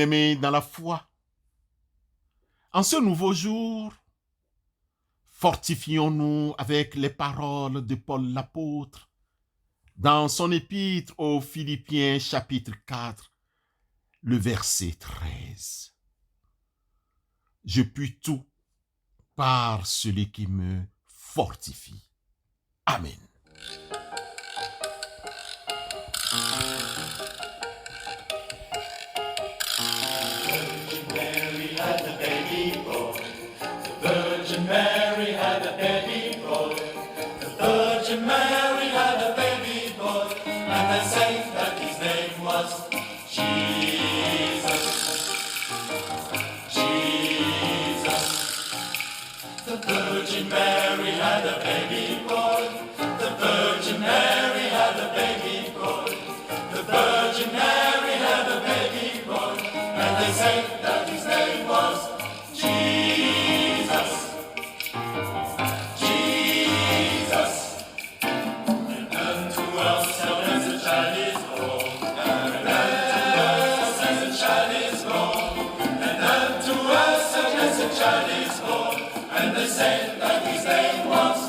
Bien-aimés dans la foi, en ce nouveau jour, fortifions-nous avec les paroles de Paul l'apôtre dans son épître aux Philippiens chapitre 4, le verset 13. Je puis tout par celui qui me fortifie. Amen. Mary had a baby boy. The Virgin Mary had a baby boy. The Virgin Mary had a baby boy. And they say that his name was Jesus. Jesus. The Virgin Mary had a baby boy. The Virgin Mary had a baby boy. The Virgin Mary had a baby boy. And they say that his name was Jesus. Jesus. And unto us as a child is born. And unto us as a child is born. And unto us as a child is born. And they say that his name was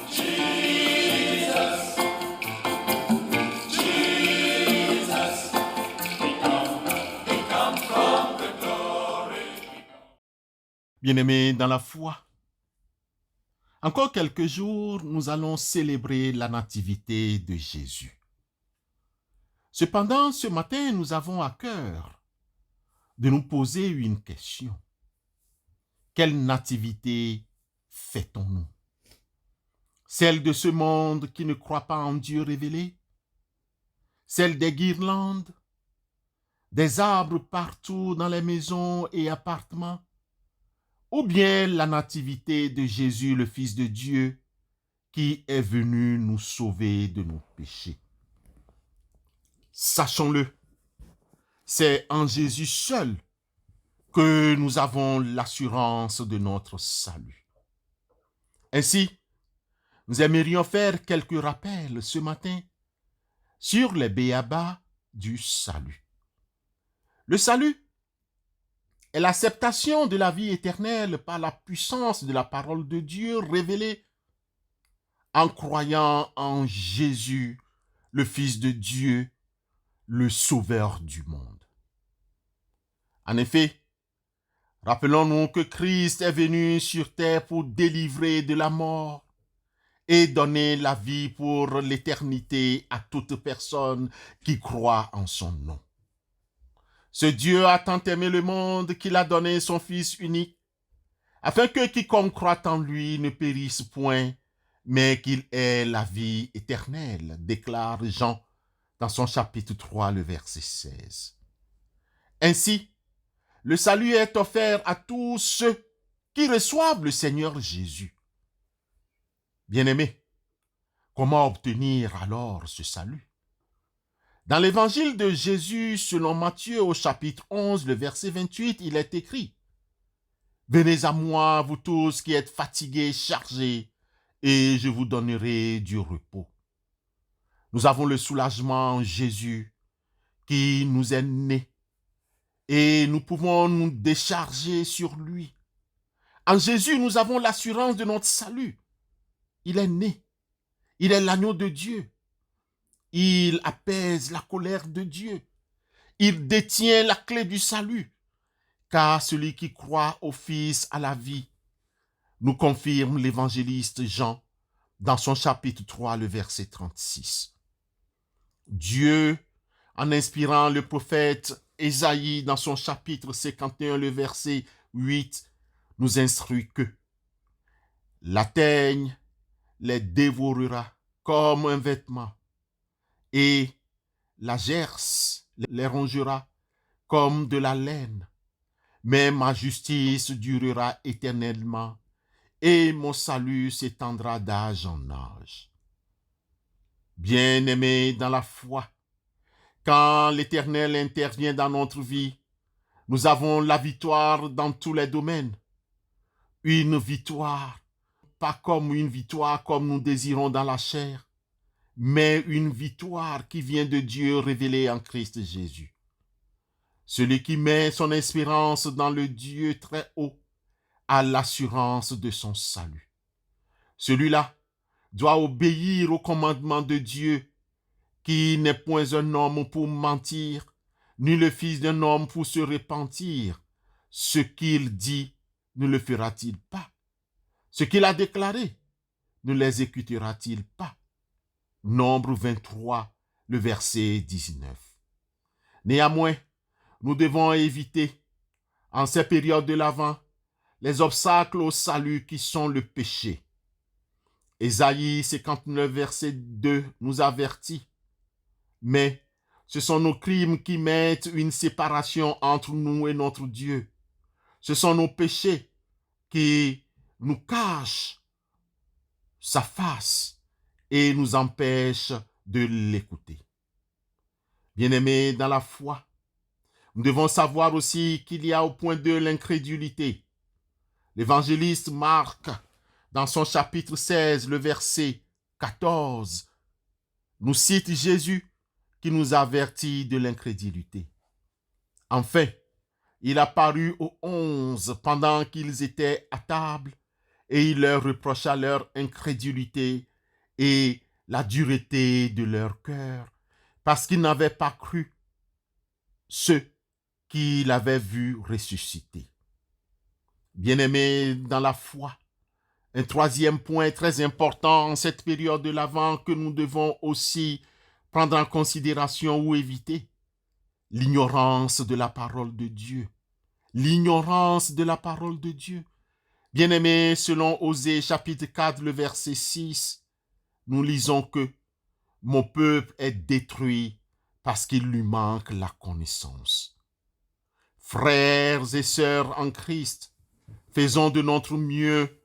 Jesus. Jesus. He come from the glory. Bien-aimés dans la foi, encore quelques jours, nous allons célébrer la nativité de Jésus. Cependant, ce matin, nous avons à cœur de nous poser une question. Quelle nativité fêtons-nous? Celle de ce monde qui ne croit pas en Dieu révélé? Celle des guirlandes? Des arbres partout dans les maisons et appartements? Ou bien la nativité de Jésus, le Fils de Dieu, qui est venu nous sauver de nos péchés? Sachons-le, c'est en Jésus seul que nous avons l'assurance de notre salut. Ainsi, nous aimerions faire quelques rappels ce matin sur les béabas du salut. Le salut est l'acceptation de la vie éternelle par la puissance de la parole de Dieu révélée en croyant en Jésus, le Fils de Dieu, le Sauveur du monde. En effet, rappelons-nous que Christ est venu sur terre pour délivrer de la mort et donner la vie pour l'éternité à toute personne qui croit en son nom. Ce Dieu a tant aimé le monde qu'il a donné son Fils unique, afin que quiconque croit en lui ne périsse point, mais qu'il ait la vie éternelle, déclare Jean dans son chapitre 3, le verset 16. Ainsi, le salut est offert à tous ceux qui reçoivent le Seigneur Jésus. Bien-aimés, comment obtenir alors ce salut? Dans l'évangile de Jésus, selon Matthieu au chapitre 11, le verset 28, il est écrit: « Venez à moi, vous tous qui êtes fatigués, chargés, et je vous donnerai du repos. » Nous avons le soulagement en Jésus qui nous est né, et nous pouvons nous décharger sur lui. En Jésus, nous avons l'assurance de notre salut. Il est né. Il est l'agneau de Dieu. Il apaise la colère de Dieu. Il détient la clé du salut. Car celui qui croit au Fils a la vie, nous confirme l'évangéliste Jean dans son chapitre 3, le verset 36. Dieu, en inspirant le prophète Ésaïe dans son chapitre 51, le verset 8, nous instruit que la teigne les dévorera comme un vêtement, et la gerce les rongera comme de la laine. Mais ma justice durera éternellement, et mon salut s'étendra d'âge en âge. Bien-aimés dans la foi, quand l'Éternel intervient dans notre vie, nous avons la victoire dans tous les domaines. Une victoire, pas comme une victoire comme nous désirons dans la chair, mais une victoire qui vient de Dieu révélée en Christ Jésus. Celui qui met son espérance dans le Dieu très haut a l'assurance de son salut. Celui-là doit obéir au commandement de Dieu, qui n'est point un homme pour mentir, ni le fils d'un homme pour se repentir. Ce qu'il dit, ne le fera-t-il pas? Ce qu'il a déclaré, ne l'exécutera-t-il pas? Nombre 23, le verset 19. Néanmoins, nous devons éviter, en ces périodes de l'Avent, les obstacles au salut qui sont le péché. Ésaïe 59, verset 2 nous avertit. Mais ce sont nos crimes qui mettent une séparation entre nous et notre Dieu. Ce sont nos péchés qui nous cachent sa face et nous empêchent de l'écouter. Bien-aimés dans la foi, nous devons savoir aussi qu'il y a au point de l'incrédulité. L'évangéliste Marc, dans son chapitre 16, le verset 14, nous cite Jésus qui nous avertit de l'incrédulité. Enfin, il apparut aux 11 pendant qu'ils étaient à table et il leur reprocha leur incrédulité et la dureté de leur cœur parce qu'ils n'avaient pas cru ceux qu'il avait vus ressusciter. Bien-aimés dans la foi, un troisième point très important en cette période de l'Avent que nous devons aussi prendre en considération ou éviter, l'ignorance de la parole de Dieu. L'ignorance de la parole de Dieu. Bien-aimés, selon Osée chapitre 4, le verset 6, nous lisons que « Mon peuple est détruit parce qu'il lui manque la connaissance. » Frères et sœurs en Christ, faisons de notre mieux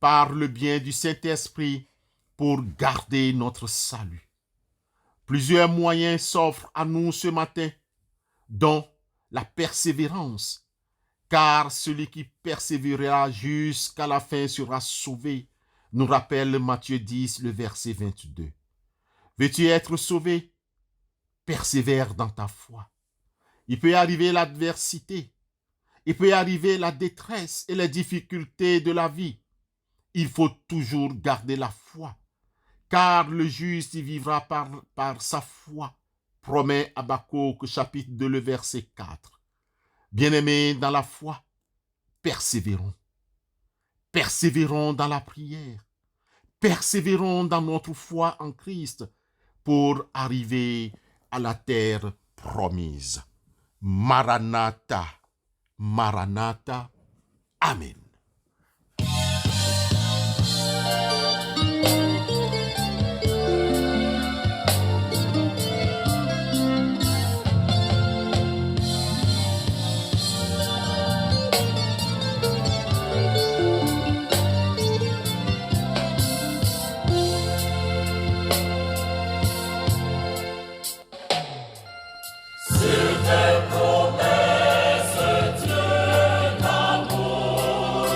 par le bien du Saint-Esprit pour garder notre salut. Plusieurs moyens s'offrent à nous ce matin, dont la persévérance, car celui qui persévérera jusqu'à la fin sera sauvé, nous rappelle Matthieu 10, le verset 22. Veux-tu être sauvé? Persévère dans ta foi. Il peut arriver l'adversité, il peut arriver la détresse et les difficultés de la vie. Il faut toujours garder la foi, car le juste y vivra par sa foi, promet Habakkuk chapitre 2, le verset 4. Bien-aimés dans la foi, persévérons. Persévérons dans la prière. Persévérons dans notre foi en Christ pour arriver à la terre promise. Maranatha, Maranatha, Amen. Sur tes promesses, Dieu d'amour,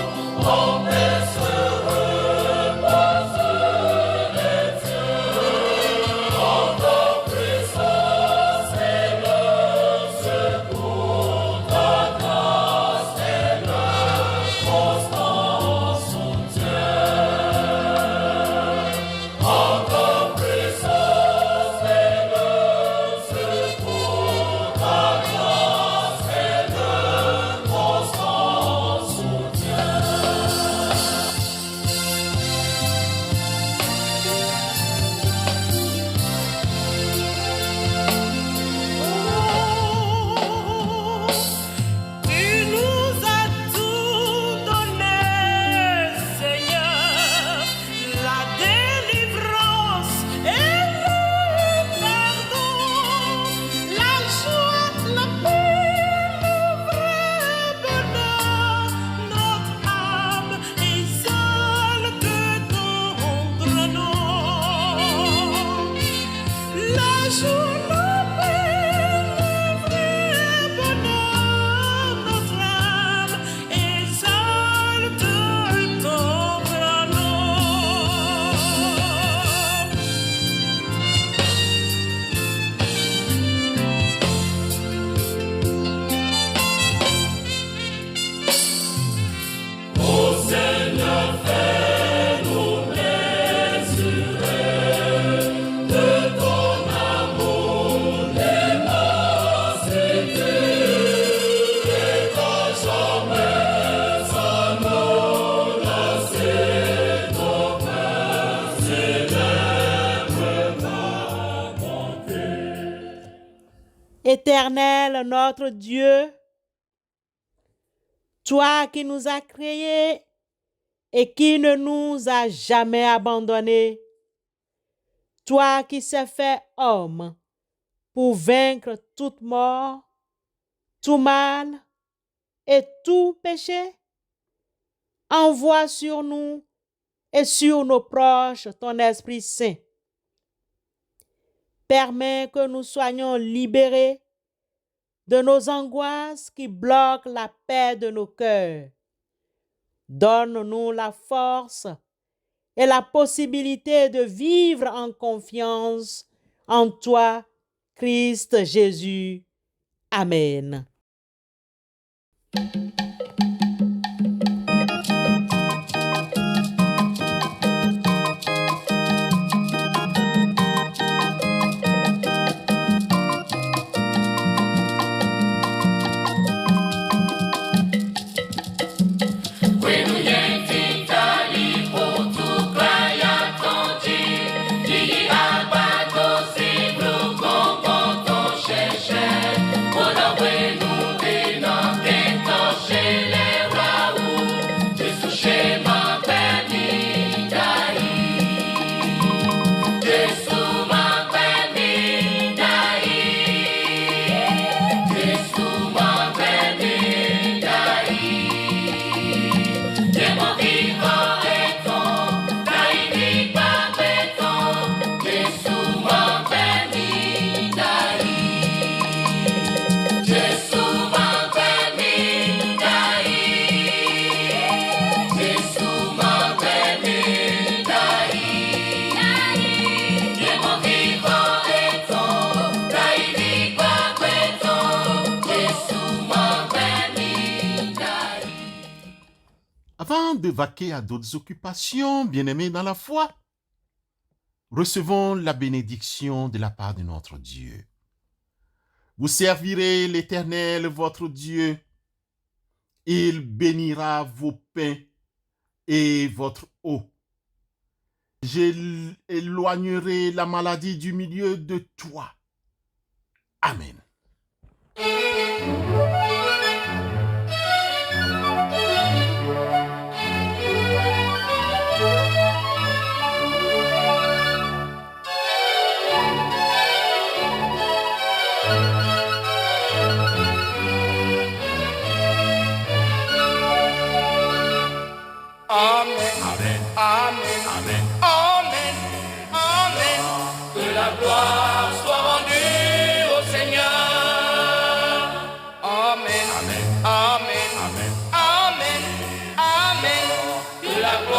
Éternel notre Dieu, toi qui nous as créés et qui ne nous as jamais abandonnés, toi qui s'es fait homme pour vaincre toute mort, tout mal et tout péché, envoie sur nous et sur nos proches ton Esprit Saint. Permets que nous soyons libérés de nos angoisses qui bloquent la paix de nos cœurs. Donne-nous la force et la possibilité de vivre en confiance en toi, Christ Jésus. Amen. Avant de vaquer à d'autres occupations, bien-aimés dans la foi, recevons la bénédiction de la part de notre Dieu. Vous servirez l'Éternel, votre Dieu. Il bénira vos pains et votre eau. J'éloignerai la maladie du milieu de toi. Amen. Amen, amen, amen, amen, amen, amen. Que la gloire soit rendue au Seigneur. Amen, amen, amen, amen, amen, amen. Que la gloire